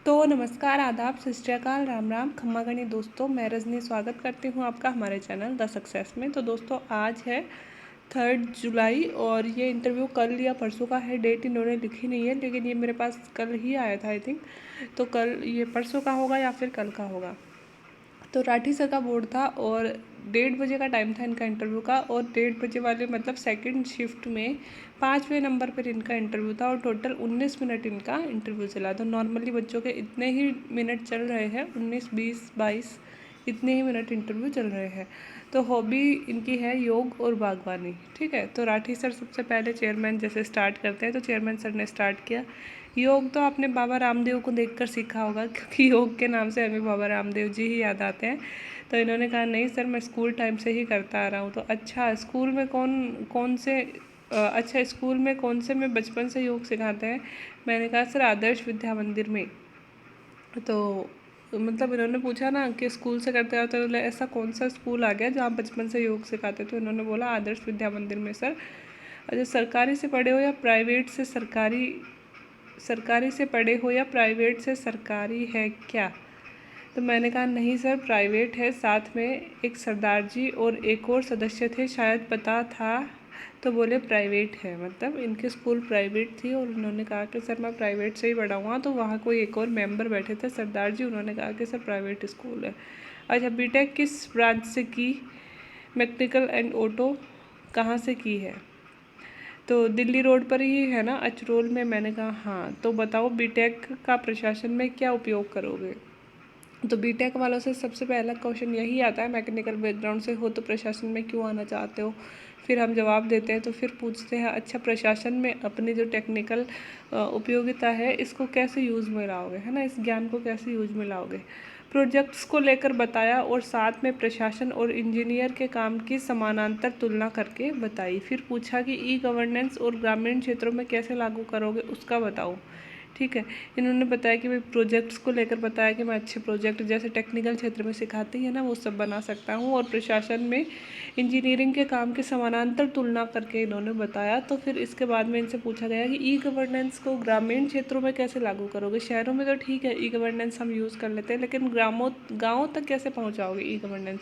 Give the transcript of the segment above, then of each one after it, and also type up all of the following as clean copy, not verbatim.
तो नमस्कार, आदाब, सत श्री अकाल, राम राम, खम्मा गणी दोस्तों। मैं रजनी स्वागत करती हूँ आपका हमारे चैनल द सक्सेस में। तो दोस्तों आज है 3 जुलाई और ये इंटरव्यू कल या परसों का है। डेट इन्होंने लिखी नहीं है, लेकिन ये मेरे पास कल ही आया था आई थिंक। तो कल ये परसों का होगा या फिर कल का होगा। तो राठी सर का बोर्ड था और 1:30 का टाइम था इनका इंटरव्यू का। और 1:30 वाले मतलब सेकंड शिफ्ट में 5वें नंबर पर इनका इंटरव्यू था और टोटल 19 मिनट इनका इंटरव्यू चला। तो नॉर्मली बच्चों के इतने ही मिनट चल रहे हैं, 19, 20, 22 इतने ही मिनट इंटरव्यू चल रहे हैं। तो हॉबी इनकी है योग और बागवानी। ठीक है, तो राठी सर सबसे पहले चेयरमैन जैसे स्टार्ट करते हैं, तो चेयरमैन सर ने स्टार्ट किया। योग तो आपने बाबा रामदेव को देखकर सीखा होगा, क्योंकि योग के नाम से हमें बाबा रामदेव जी ही याद आते हैं। तो इन्होंने कहा नहीं सर, मैं स्कूल टाइम से ही करता आ रहा हूँ। तो अच्छा, स्कूल में अच्छा स्कूल में कौन से में बचपन से योग सिखाते हैं? मैंने कहा सर आदर्श विद्या मंदिर में। तो मतलब इन्होंने पूछा ना कि स्कूल से करते हो, तो बोले ऐसा कौन सा स्कूल आ गया जहाँ बचपन से योग सिखाते? तो इन्होंने बोला आदर्श विद्या मंदिर में सर। अच्छा, सरकारी से पढ़े हो या प्राइवेट से सरकारी से पढ़े हो या प्राइवेट से सरकारी है क्या? तो मैंने कहा नहीं सर, प्राइवेट है, साथ में एक सरदार जी और एक और सदस्य थे, शायद पता था। तो बोले प्राइवेट है, मतलब इनके स्कूल प्राइवेट थी। और उन्होंने कहा कि सर मैं प्राइवेट से ही पढ़ा हुआ। तो वहाँ कोई एक और मेंबर बैठे थे, सरदार जी, उन्होंने कहा कि सर प्राइवेट स्कूल है। अच्छा, बीटेक किस ब्रांच से की? Mechanical and auto. कहाँ से की है? तो दिल्ली रोड पर ही है ना, अचरोल में। मैंने कहा हाँ। तो बताओ बीटेक का प्रशासन में क्या उपयोग करोगे? तो बीटेक वालों से सबसे पहला क्वेश्चन यही आता है, मैकेनिकल बैकग्राउंड से हो तो प्रशासन में क्यों आना चाहते हो? फिर हम जवाब देते हैं, तो फिर पूछते हैं अच्छा प्रशासन में अपनी जो टेक्निकल उपयोगिता है इसको कैसे यूज़ में लाओगे, है ना, इस ज्ञान को कैसे यूज़ में लाओगे? प्रोजेक्ट्स को लेकर बताया और साथ में प्रशासन और इंजीनियर के काम की समानांतर तुलना करके बताई। फिर पूछा कि ई गवर्नेंस और ग्रामीण क्षेत्रों में कैसे लागू करोगे, उसका बताओ। ठीक है, इन्होंने बताया कि भाई प्रोजेक्ट्स को लेकर बताया कि मैं अच्छे प्रोजेक्ट जैसे टेक्निकल क्षेत्र में सिखाती है ना, वो सब बना सकता हूँ। और प्रशासन में इंजीनियरिंग के काम की समानांतर तुलना करके इन्होंने बताया। तो फिर इसके बाद में इनसे पूछा गया कि ई गवर्नेंस को ग्रामीण क्षेत्रों में कैसे लागू करोगे? शहरों में तो ठीक है ई गवर्नेंस हम यूज़ कर लेते हैं, लेकिन गाँव तक कैसे पहुँचाओगे ई गवर्नेंस,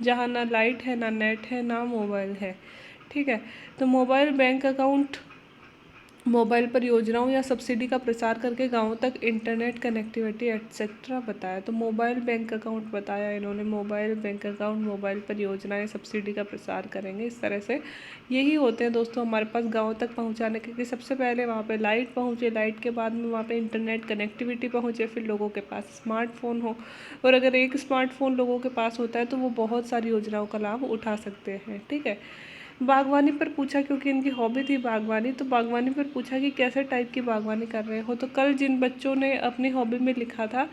जहाँ ना लाइट है, ना नेट है, ना मोबाइल है। ठीक है, तो मोबाइल बैंक अकाउंट, मोबाइल पर योजनाओं या सब्सिडी का प्रसार करके गाँवों तक इंटरनेट कनेक्टिविटी एट्सेट्रा बताया। तो मोबाइल बैंक अकाउंट बताया इन्होंने, मोबाइल बैंक अकाउंट, मोबाइल पर योजनाएं, सब्सिडी का प्रसार करेंगे। इस तरह से यही होते हैं दोस्तों हमारे पास गाँव तक पहुंचाने के, कि सबसे पहले वहाँ पे लाइट पहुँचे, लाइट के बाद में वहाँ पे इंटरनेट कनेक्टिविटी पहुँचे, फिर लोगों के पास स्मार्टफोन हो। और अगर एक स्मार्टफोन लोगों के पास होता है तो वो बहुत सारी योजनाओं का लाभ उठा सकते हैं। ठीक है, बागवानी पर पूछा, क्योंकि इनकी हॉबी थी बागवानी, तो बागवानी पर पूछा कि कैसे टाइप की बागवानी कर रहे हो। तो कल जिन बच्चों ने अपनी हॉबी में लिखा था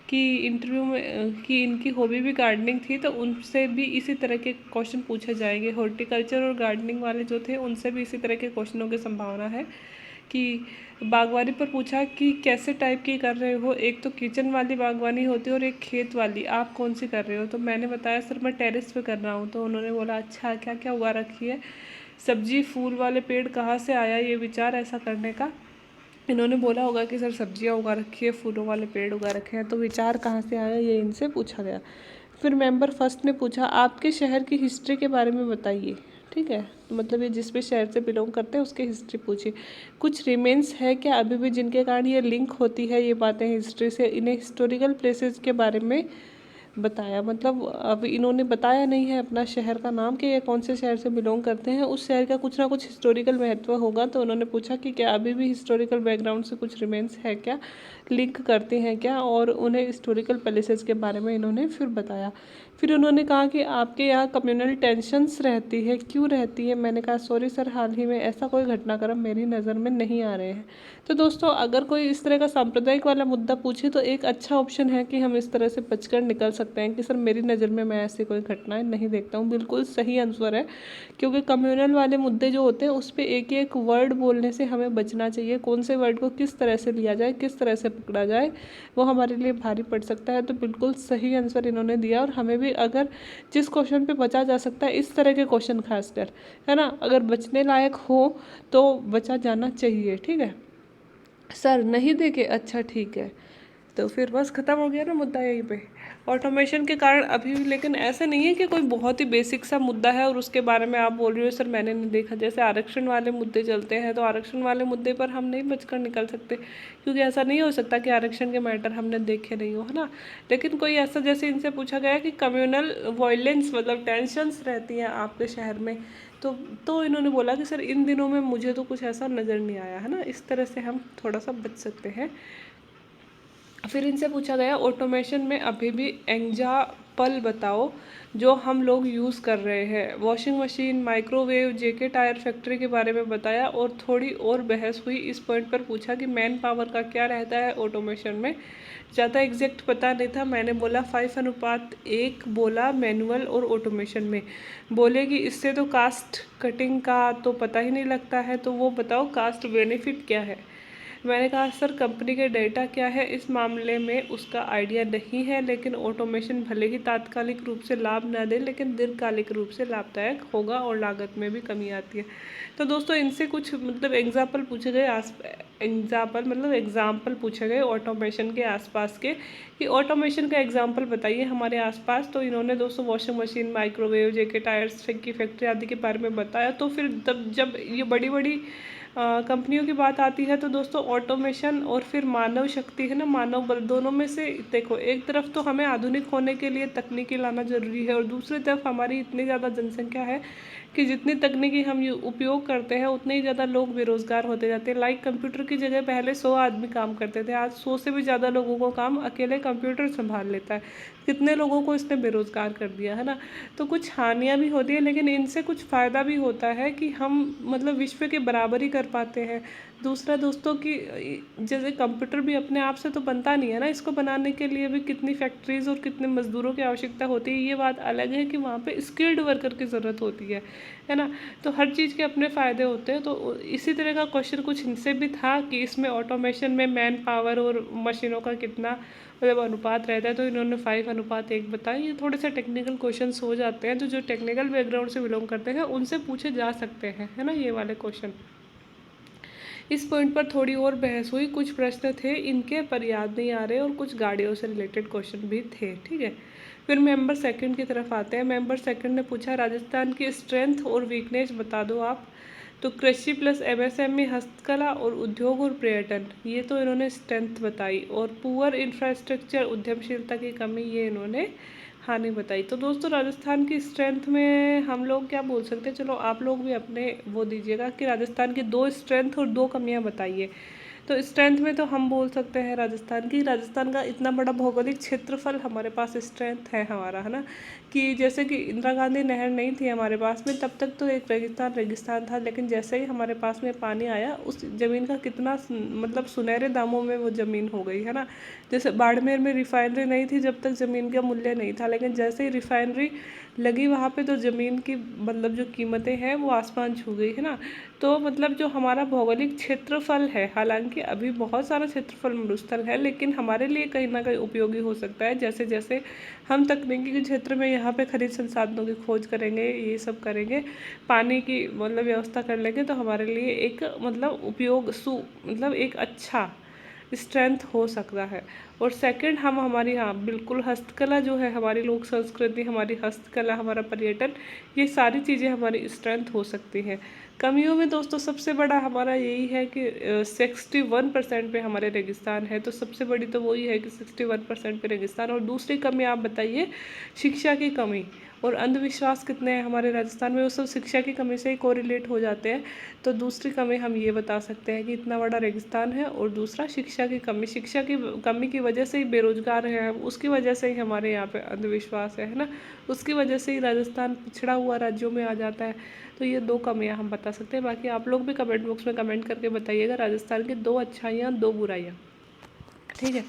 कि इंटरव्यू में कि इनकी हॉबी भी गार्डनिंग थी, तो उनसे भी इसी तरह के क्वेश्चन पूछे जाएंगे। हॉर्टिकल्चर और गार्डनिंग वाले जो थे उनसे भी इसी तरह के क्वेश्चनों की संभावना है। कि बागवानी पर पूछा कि कैसे टाइप की कर रहे हो, एक तो किचन वाली बागवानी होती है और एक खेत वाली, आप कौन सी कर रहे हो? तो मैंने बताया सर मैं टेरेस पे कर रहा हूँ। तो उन्होंने बोला अच्छा, क्या क्या उगा रखी है? सब्जी फूल वाले पेड़ कहाँ से आया ये विचार ऐसा करने का? इन्होंने बोला होगा कि सर सब्जियां उगा रखी है, फूलों वाले पेड़ उगा रखे हैं। तो विचार कहाँ से आया ये इनसे पूछा गया। फिर मेंबर फर्स्ट ने पूछा आपके शहर की हिस्ट्री के बारे में बताइए। ठीक है, तो मतलब ये जिस भी शहर से बिलोंग करते हैं उसकी हिस्ट्री पूछी। कुछ रिमेन्स है क्या अभी भी जिनके कारण ये लिंक होती है ये बातें हिस्ट्री से? इन्हें हिस्टोरिकल प्लेसेस के बारे में बताया। मतलब अब इन्होंने बताया नहीं है अपना शहर का नाम कि ये कौन से शहर से बिलोंग करते हैं, उस शहर का कुछ ना कुछ हिस्टोरिकल महत्व होगा। तो उन्होंने पूछा कि क्या अभी भी हिस्टोरिकल बैकग्राउंड से कुछ रिमेन्स है क्या, लिंक करते हैं क्या, और उन्हें हिस्टोरिकल पैलेसेस के बारे में इन्होंने फिर बताया। फिर उन्होंने कहा कि आपके यहाँ कम्युनल टेंशन्स रहती है, क्यों रहती है? मैंने कहा सॉरी सर, हाल ही में ऐसा कोई घटनाक्रम मेरी नज़र में नहीं आ रहे हैं। तो दोस्तों अगर कोई इस तरह का सांप्रदायिक वाला मुद्दा पूछे तो एक अच्छा ऑप्शन है कि हम इस तरह से बचकर निकल सकते हैं कि सर मेरी नज़र में मैं ऐसी कोई घटनाएं नहीं देखता हूँ। बिल्कुल सही आंसर है, क्योंकि कम्युनल वाले मुद्दे जो होते हैं उस पर एक एक वर्ड बोलने से हमें बचना चाहिए। कौन से वर्ड को किस तरह से लिया जाए, किस तरह से पकड़ा जाए, वो हमारे लिए भारी पड़ सकता है। तो बिल्कुल सही आंसर इन्होंने दिया। और हमें भी अगर जिस क्वेश्चन पे बचा जा सकता है, इस तरह के क्वेश्चन खासकर, है ना, अगर बचने लायक हो तो बचा जाना चाहिए। ठीक है सर, नहीं देखे? अच्छा ठीक है। तो फिर बस ख़त्म हो गया ना मुद्दा यहीं पे। ऑटोमेशन के कारण अभी भी, लेकिन ऐसा नहीं है कि कोई बहुत ही बेसिक सा मुद्दा है और उसके बारे में आप बोल रही हो सर मैंने नहीं देखा। जैसे आरक्षण वाले मुद्दे चलते हैं, तो आरक्षण वाले मुद्दे पर हम नहीं बचकर निकल सकते, क्योंकि ऐसा नहीं हो सकता कि आरक्षण के मैटर हमने देखे नहीं हो, है ना। लेकिन कोई ऐसा, जैसे इनसे पूछा गया कि कम्युनल वायलेंस मतलब टेंशन्स रहती हैं आपके शहर में, तो इन्होंने बोला कि सर इन दिनों में मुझे तो कुछ ऐसा नज़र नहीं आया, है ना। इस तरह से हम थोड़ा सा बच सकते हैं। फिर इनसे पूछा गया ऑटोमेशन में अभी भी एग्जाम्पल बताओ जो हम लोग यूज़ कर रहे हैं। वॉशिंग मशीन, माइक्रोवेव, जेके टायर फैक्ट्री के बारे में बताया और थोड़ी और बहस हुई। इस पॉइंट पर पूछा कि मैन पावर का क्या रहता है ऑटोमेशन में। ज़्यादा एग्जैक्ट पता नहीं था, मैंने बोला 5:1 बोला मैनुअल और ऑटोमेशन में। बोलेगी इससे तो कास्ट कटिंग का तो पता ही नहीं लगता है, तो वो बताओ कास्ट बेनिफिट क्या है। मैंने कहा सर कंपनी के डेटा क्या है इस मामले में उसका आइडिया नहीं है, लेकिन ऑटोमेशन भले ही तात्कालिक रूप से लाभ ना दे, लेकिन दीर्घकालिक रूप से लाभदायक होगा और लागत में भी कमी आती है। तो दोस्तों इनसे कुछ मतलब एग्जाम्पल पूछे गए, एग्जाम्पल पूछे गए ऑटोमेशन के आसपास के, कि ऑटोमेशन का एग्जाम्पल बताइए हमारे आसपास। तो इन्होंने दोस्तों वॉशिंग मशीन, माइक्रोवेव, जेके टायर्स की फैक्ट्री आदि के बारे में बताया। तो फिर तब जब ये बड़ी बड़ी कंपनियों की बात आती है, तो दोस्तों ऑटोमेशन और फिर मानव शक्ति है ना, मानव बल, दोनों में से देखो एक तरफ तो हमें आधुनिक होने के लिए तकनीकी लाना जरूरी है, और दूसरी तरफ हमारी इतनी ज़्यादा जनसंख्या है कि जितनी तकनीकी हम उपयोग करते हैं उतने ही ज़्यादा लोग बेरोज़गार होते जाते हैं। लाइक कंप्यूटर की जगह पहले 100 आदमी काम करते थे, आज 100 से भी ज़्यादा लोगों को काम अकेले कंप्यूटर संभाल लेता है। कितने लोगों को इसने बेरोज़गार कर दिया, है ना। तो कुछ हानियाँ भी होती है, लेकिन इनसे कुछ फ़ायदा भी होता है कि हम मतलब विश्व के बराबरी कर पाते हैं। दूसरा दोस्तों की जैसे कंप्यूटर भी अपने आप से तो बनता नहीं है ना, इसको बनाने के लिए भी कितनी फैक्ट्रीज़ और कितने मज़दूरों की आवश्यकता होती है। ये बात अलग है कि वहाँ पे स्किल्ड वर्कर की ज़रूरत होती है ना। तो हर चीज़ के अपने फ़ायदे होते हैं। तो इसी तरह का क्वेश्चन कुछ इनसे भी था कि इसमें ऑटोमेशन में मैन पावर और मशीनों का कितना मतलब अनुपात रहता है। तो इन्होंने 5:1 बताया। ये थोड़े से टेक्निकल क्वेश्चंस हो जाते हैं, तो जो टेक्निकल बैकग्राउंड से बिलोंग करते हैं उनसे पूछे जा सकते हैं, है ना, ये वाले क्वेश्चन। इस पॉइंट पर थोड़ी और बहस हुई, कुछ प्रश्न थे इनके पर याद नहीं आ रहे, और कुछ गाड़ियों से रिलेटेड क्वेश्चन भी थे, ठीक है। फिर मेंबर सेकंड की तरफ आते हैं। मेंबर सेकंड ने पूछा राजस्थान की स्ट्रेंथ और वीकनेस बता दो आप। तो कृषि प्लस एमएसएमई, हस्तकला और उद्योग और पर्यटन, ये तो इन्होंने स्ट्रेंथ बताई। और पुअर इंफ्रास्ट्रक्चर, उद्यमशीलता की कमी, ये इन्होंने हानि बताई। तो दोस्तों राजस्थान की स्ट्रेंथ में हम लोग क्या बोल सकते हैं, चलो आप लोग भी अपने वो दीजिएगा कि राजस्थान की 2 स्ट्रेंथ और 2 कमियां बताइए। तो स्ट्रेंथ में तो हम बोल सकते हैं राजस्थान का इतना बड़ा भौगोलिक क्षेत्रफल हमारे पास स्ट्रेंथ है हमारा, है ना। कि जैसे कि इंदिरा गांधी नहर नहीं थी हमारे पास में, तब तक तो एक रेगिस्तान था, लेकिन जैसे ही हमारे पास में पानी आया उस ज़मीन का कितना मतलब सुनहरे दामों में वो ज़मीन हो गई, है ना। जैसे बाड़मेर में रिफाइनरी नहीं थी जब तक ज़मीन का मूल्य नहीं था, लेकिन जैसे ही रिफाइनरी लगी वहाँ पे तो ज़मीन की मतलब जो कीमतें हैं वो आसमान छू गई, है ना। तो मतलब जो हमारा भौगोलिक क्षेत्रफल है, हालांकि अभी बहुत सारा क्षेत्रफल मरुस्थल है, लेकिन हमारे लिए कहीं ना कहीं उपयोगी हो सकता है। जैसे जैसे हम तकनीकी के क्षेत्र में यहाँ पे खनिज संसाधनों की खोज करेंगे, ये सब करेंगे, पानी की मतलब व्यवस्था कर लेंगे, तो हमारे लिए एक मतलब मतलब एक अच्छा स्ट्रेंथ हो सकता है। और सेकंड हम हमारी, हाँ बिल्कुल, हस्तकला जो है, हमारी लोक संस्कृति, हमारी हस्तकला, हमारा पर्यटन, ये सारी चीज़ें हमारी स्ट्रेंथ हो सकती हैं। कमियों में दोस्तों सबसे बड़ा हमारा यही है कि 61% पे हमारे रेगिस्तान है। तो सबसे बड़ी तो वही है कि 61% पे रेगिस्तान। और दूसरी कमी आप बताइए, शिक्षा की कमी और अंधविश्वास कितने हैं हमारे राजस्थान में, वो सब शिक्षा की कमी से ही कोरिलेट हो जाते हैं। तो दूसरी कमी हम ये बता सकते हैं कि इतना बड़ा रेगिस्तान है, और दूसरा शिक्षा की कमी, शिक्षा की कमी की वजह से ही बेरोजगार है हम, उसकी वजह से ही हमारे यहाँ पे अंधविश्वास है ना, उसकी वजह से ही राजस्थान पिछड़ा हुआ राज्यों में आ जाता है। तो ये 2 कमियां हम बता सकते हैं। बाकी आप लोग भी कमेंट बॉक्स में कमेंट करके बताइएगा राजस्थान की 2 अच्छाइयाँ 2 बुराइयाँ, ठीक है।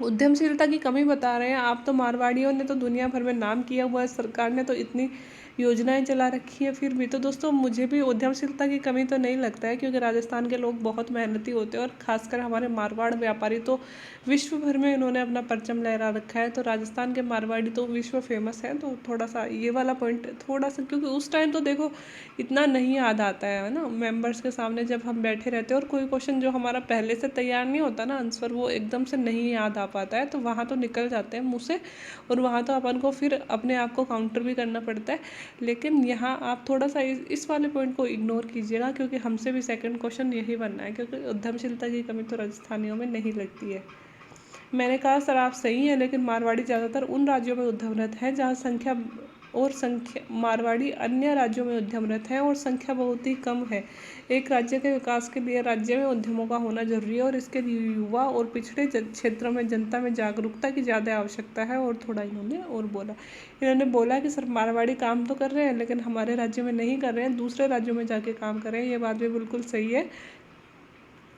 उद्यमशीलता की कमी बता रहे हैं आप, तो मारवाड़ियों ने तो दुनिया भर में नाम किया हुआ है, सरकार ने तो इतनी योजनाएं चला रखी हैं फिर भी। तो दोस्तों मुझे भी उद्यमशीलता की कमी तो नहीं लगता है, क्योंकि राजस्थान के लोग बहुत मेहनती होते हैं, और खासकर हमारे मारवाड़ व्यापारी तो विश्व भर में इन्होंने अपना परचम लहरा रखा है। तो राजस्थान के मारवाड़ी तो विश्व फेमस है। तो थोड़ा सा ये वाला पॉइंट थोड़ा सा, क्योंकि उस टाइम तो देखो इतना नहीं याद आता है ना, मेंबर्स के सामने जब हम बैठे रहते हैं और कोई क्वेश्चन जो हमारा पहले से तैयार नहीं होता ना आंसर, वो एकदम से नहीं याद आ पाता है, तो वहाँ तो निकल जाते हैं मुँह से, और वहाँ तो अपन को फिर अपने आप को काउंटर भी करना पड़ता है। लेकिन यहाँ आप थोड़ा सा इस वाले पॉइंट को इग्नोर कीजिएगा, क्योंकि हमसे भी सेकंड क्वेश्चन यही बनना है, क्योंकि उद्यमशीलता की कमी तो राजस्थानियों में नहीं लगती है। मैंने कहा सर आप सही हैं, लेकिन मारवाड़ी ज़्यादातर उन राज्यों में उद्यमरत हैं जहाँ संख्या मारवाड़ी अन्य राज्यों में उद्यमरत हैं और संख्या बहुत ही कम है। एक राज्य के विकास के लिए राज्य में उद्यमों का होना जरूरी है, और इसके लिए युवा और पिछड़े क्षेत्रों में जनता में जागरूकता की ज़्यादा आवश्यकता है। और थोड़ा इन्होंने बोला कि सर मारवाड़ी काम तो कर रहे हैं, लेकिन हमारे राज्य में नहीं कर रहे हैं, दूसरे राज्यों में जाके काम कर रहे हैं। ये बात भी बिल्कुल सही है,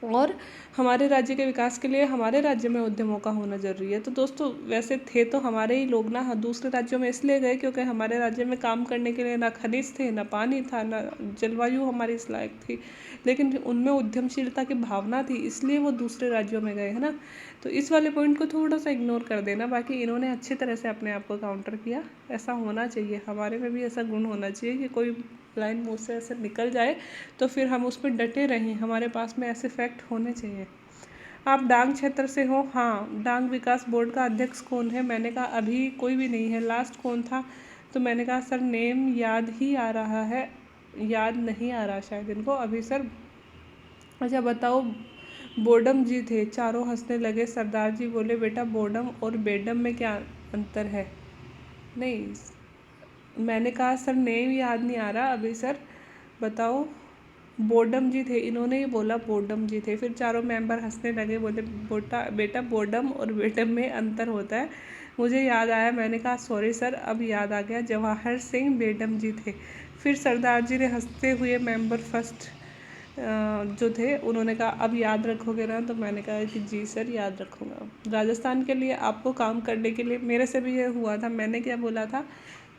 और हमारे राज्य के विकास के लिए हमारे राज्य में उद्यमों का होना जरूरी है। तो दोस्तों वैसे थे तो हमारे ही लोग ना, दूसरे राज्यों में इसलिए गए क्योंकि हमारे राज्य में काम करने के लिए ना खनिज थे, ना पानी था, ना जलवायु हमारी इस लायक थी, लेकिन उनमें उद्यमशीलता की भावना थी, इसलिए वो दूसरे राज्यों में गए, है ना। तो इस वाले पॉइंट को थोड़ा सा इग्नोर कर देना। बाकी इन्होंने अच्छी तरह से अपने आप को काउंटर किया, ऐसा होना चाहिए, हमारे में भी ऐसा गुण होना चाहिए कि कोई लाइन मुँह से ऐसे निकल जाए तो फिर हम उस पर डटे रहें, हमारे पास में ऐसे फैक्ट होने चाहिए। आप डांग क्षेत्र से हो? हाँ। डांग विकास बोर्ड का अध्यक्ष कौन है? मैंने कहा अभी कोई भी नहीं है। लास्ट कौन था? तो मैंने कहा सर नेम याद ही आ रहा है, याद नहीं आ रहा शायद इनको अभी सर। अच्छा बताओ। बोर्डम जी थे। चारों हंसने लगे। सरदार जी बोले बेटा बोर्डम और बेडम में क्या अंतर है? नहीं, मैंने कहा सर नेम याद नहीं आ रहा अभी सर, बताओ। बोर्डम जी थे, इन्होंने ही बोला बोर्डम जी थे। फिर चारों मेंबर हंसने लगे, बोले बेटा बोर्डम और बेडम में अंतर होता है। मुझे याद आया, मैंने कहा सॉरी सर अब याद आ गया, जवाहर सिंह बेडम जी थे। फिर सरदार जी ने हंसते हुए मेंबर फर्स्ट जो थे उन्होंने कहा अब याद रखोगे ना? तो मैंने कहा कि जी सर याद रखूँगा। राजस्थान के लिए आपको काम करने के लिए मेरे से भी ये हुआ था, मैंने क्या बोला था,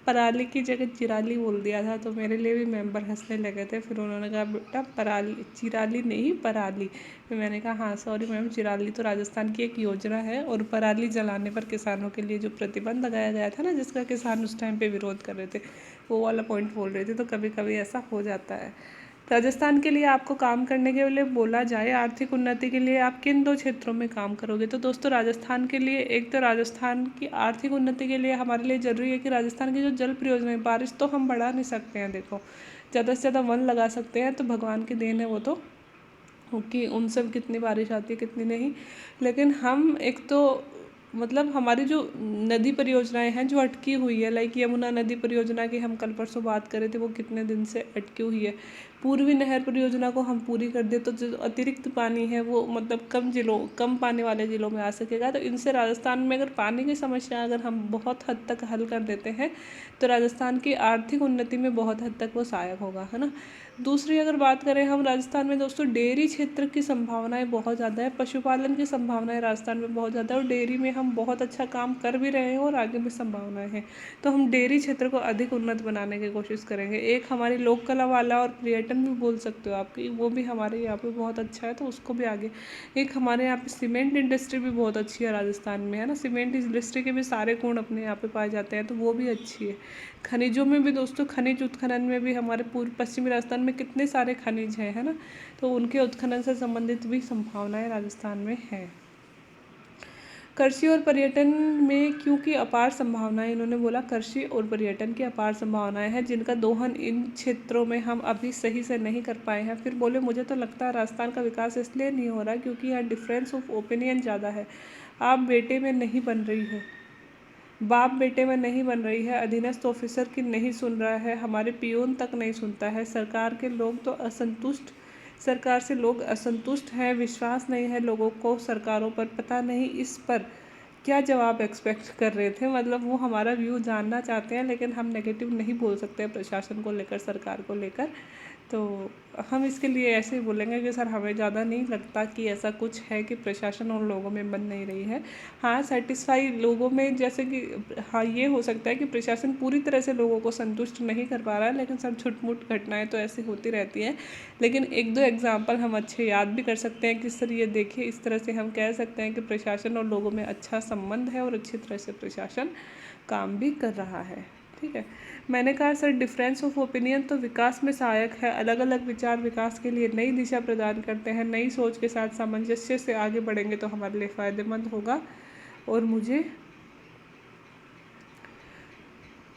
पराली की जगह चिराली बोल दिया था, तो मेरे लिए भी मेंबर हंसने लगे थे। फिर उन्होंने कहा बेटा पराली, चिराली नहीं पराली। फिर मैंने कहा हाँ सॉरी मैम, चिराली तो राजस्थान की एक योजना है, और पराली जलाने पर किसानों के लिए जो प्रतिबंध लगाया गया था ना, जिसका किसान उस टाइम पे विरोध कर रहे थे, वो वाला पॉइंट बोल रहे थे। तो कभी कभी ऐसा हो जाता है। राजस्थान के लिए आपको काम करने के लिए बोला जाए, आर्थिक उन्नति के लिए आप किन 2 क्षेत्रों में काम करोगे? तो दोस्तों राजस्थान के लिए, एक तो राजस्थान की आर्थिक उन्नति के लिए हमारे लिए ज़रूरी है कि राजस्थान की जो जल परियोजनाएं, बारिश तो हम बढ़ा नहीं सकते हैं, देखो ज़्यादा से ज़्यादा वन लगा सकते हैं, तो भगवान की देन है वो तो, कि उनसे कितनी बारिश आती है कितनी नहीं। लेकिन हम एक तो मतलब हमारी जो नदी परियोजनाएं हैं जो अटकी हुई है, लाइक यमुना नदी परियोजना की हम कल परसों बात कर रहे थे, वो कितने दिन से अटकी हुई है। पूर्वी नहर परियोजना को हम पूरी कर दे तो जो अतिरिक्त पानी है वो मतलब कम पानी वाले ज़िलों में आ सकेगा। तो इनसे राजस्थान में अगर पानी की समस्या अगर हम बहुत हद तक हल कर देते हैं, तो राजस्थान की आर्थिक उन्नति में बहुत हद तक वो सहायक होगा, है ना। दूसरी अगर बात करें हम राजस्थान में दोस्तों, डेयरी क्षेत्र की संभावनाएं बहुत ज़्यादा है, पशुपालन की संभावनाएं राजस्थान में बहुत ज़्यादा है, और डेयरी में हम बहुत अच्छा काम कर भी रहे हैं और आगे भी संभावनाएं हैं। तो हम डेयरी क्षेत्र को अधिक उन्नत बनाने की कोशिश करेंगे। एक हमारी लोक कला वाला और पर्यटन भी बोल सकते हो आपकी, वो भी हमारे यहाँ पे बहुत अच्छा है, तो उसको भी आगे। एक हमारे यहाँ पे सीमेंट इंडस्ट्री भी बहुत अच्छी है राजस्थान में, है ना, सीमेंट इंडस्ट्री के भी सारे गुण अपने यहाँ पे पाए जाते हैं, तो वो भी अच्छी है। खनिजों में भी दोस्तों, खनिज उत्खनन में भी हमारे पूर्व पश्चिमी राजस्थान में कितने सारे खनिज हैं, है ना, तो उनके उत्खनन से संबंधित भी संभावनाएं राजस्थान में हैं। कृषि और पर्यटन में क्योंकि अपार संभावनाएं, इन्होंने बोला कृषि और पर्यटन की अपार संभावनाएं हैं जिनका दोहन इन क्षेत्रों में हम अभी सही से नहीं कर पाए हैं। फिर बोले मुझे तो लगता है राजस्थान का विकास इसलिए नहीं हो रहा क्योंकि यहाँ डिफरेंस ऑफ ओपिनियन ज़्यादा है। आप बेटे में नहीं बन रही है, बाप बेटे में नहीं बन रही है, अधीनस्थ ऑफिसर की नहीं सुन रहा है, हमारे पियून तक नहीं सुनता है, सरकार से लोग असंतुष्ट हैं, विश्वास नहीं है लोगों को सरकारों पर। पता नहीं इस पर क्या जवाब एक्सपेक्ट कर रहे थे, मतलब वो हमारा व्यू जानना चाहते हैं, लेकिन हम नेगेटिव नहीं बोल सकते प्रशासन को लेकर, सरकार को लेकर। तो हम इसके लिए ऐसे ही बोलेंगे कि सर हमें ज़्यादा नहीं लगता कि ऐसा कुछ है कि प्रशासन और लोगों में बन नहीं रही है। हाँ, सेटिस्फाई लोगों में जैसे कि हाँ, ये हो सकता है कि प्रशासन पूरी तरह से लोगों को संतुष्ट नहीं कर पा रहा है, लेकिन सब छुटमुट घटनाएं तो ऐसी होती रहती हैं। लेकिन एक दो एग्जाम्पल हम अच्छे याद भी कर सकते हैं कि सर ये देखिए, इस तरह से हम कह सकते हैं कि प्रशासन और लोगों में अच्छा संबंध है और अच्छी तरह से प्रशासन काम भी कर रहा है। ठीक है। मैंने कहा सर डिफरेंस ऑफ ओपिनियन तो विकास में सहायक है। अलग अलग विचार विकास के लिए नई दिशा प्रदान करते हैं। नई सोच के साथ सामंजस्य से आगे बढ़ेंगे तो हमारे लिए फ़ायदेमंद होगा। और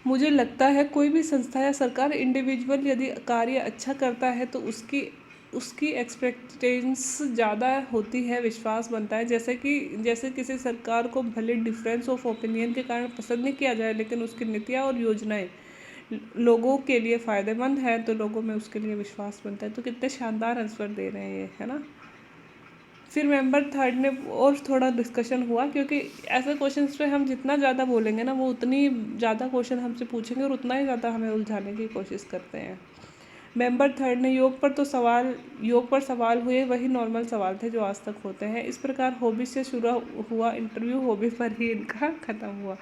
मुझे लगता है कोई भी संस्था या सरकार इंडिविजुअल यदि कार्य अच्छा करता है तो उसकी एक्सपेक्टेशंस ज़्यादा होती है, विश्वास बनता है। जैसे किसी सरकार को भले डिफरेंस ऑफ ओपिनियन के कारण पसंद नहीं किया जाए, लेकिन उसकी नीतियाँ और योजनाएं लोगों के लिए फ़ायदेमंद है तो लोगों में उसके लिए विश्वास बनता है। तो कितने शानदार आंसर दे रहे हैं ये, है ना। फिर मेंबर थर्ड ने और थोड़ा डिस्कशन हुआ, क्योंकि ऐसे क्वेश्चंस पे हम जितना ज़्यादा बोलेंगे ना, वो उतनी ज़्यादा क्वेश्चन हमसे पूछेंगे और उतना ही ज़्यादा हमें उलझाने की कोशिश करते हैं। मेंबर थर्ड ने योग पर सवाल हुए वही नॉर्मल सवाल थे जो आज तक होते हैं। इस प्रकार हॉबी से शुरू हुआ इंटरव्यू, हॉबी पर ही इनका ख़त्म हुआ।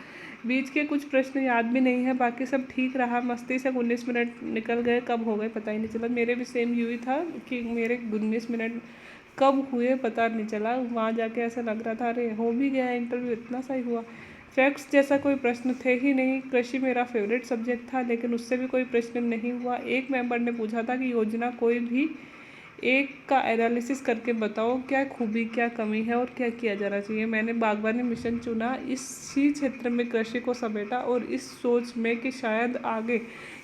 बीच के कुछ प्रश्न याद भी नहीं है, बाकी सब ठीक रहा। मस्ती से 19 मिनट निकल गए, कब हो गए पता ही नहीं चला। मेरे भी सेम यू ही था कि मेरे 19 मिनट कब हुए पता नहीं चला। वहाँ जाके ऐसा लग रहा था अरे हो भी गया इंटरव्यू, इतना सही हुआ। फैक्ट्स जैसा कोई प्रश्न थे ही नहीं। कृषि मेरा फेवरेट सब्जेक्ट था, लेकिन उससे भी कोई प्रश्न नहीं हुआ। एक मेंबर ने पूछा था कि योजना कोई भी एक का एनालिसिस करके बताओ, क्या खूबी क्या कमी है और क्या किया जाना चाहिए। मैंने बागवानी मिशन चुना, इसी क्षेत्र में कृषि को समेटा और इस सोच में कि शायद आगे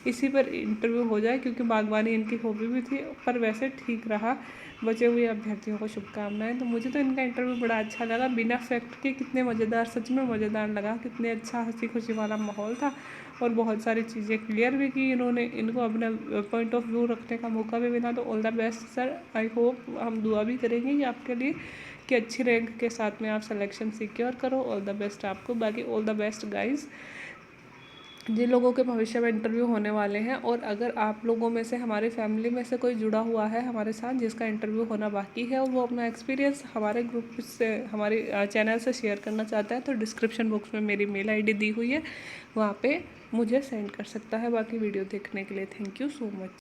इसी पर इंटरव्यू हो जाए, क्योंकि बागवानी इनकी हॉबी भी थी। पर वैसे ठीक रहा। बचे हुए अभ्यर्थियों को शुभकामनाएं। तो मुझे तो इनका इंटरव्यू बड़ा अच्छा लगा, बिना फैक्ट के कितने मज़ेदार, सच में मज़ेदार लगा। कितने अच्छा हंसी खुशी वाला माहौल था और बहुत सारी चीज़ें क्लियर भी की इन्होंने। इनको अपना पॉइंट ऑफ व्यू रखने का मौका भी मिला। तो all the best sir. I hope, हम दुआ भी करेंगे कि आपके लिए कि अच्छी रैंक के साथ में आप सिलेक्शन सिक्योर करो। ऑल द बेस्ट आपको। बाकी ऑल द बेस्ट गाइज़ जिन लोगों के भविष्य में इंटरव्यू होने वाले हैं। और अगर आप लोगों में से, हमारी फैमिली में से कोई जुड़ा हुआ है हमारे साथ जिसका इंटरव्यू होना बाकी है और वो अपना एक्सपीरियंस हमारे ग्रुप से, हमारे चैनल से शेयर करना चाहता है, तो डिस्क्रिप्शन बॉक्स में मेरी मेल आईडी दी हुई है, वहाँ पे मुझे सेंड कर सकता है। बाकी वीडियो देखने के लिए थैंक यू सो मच।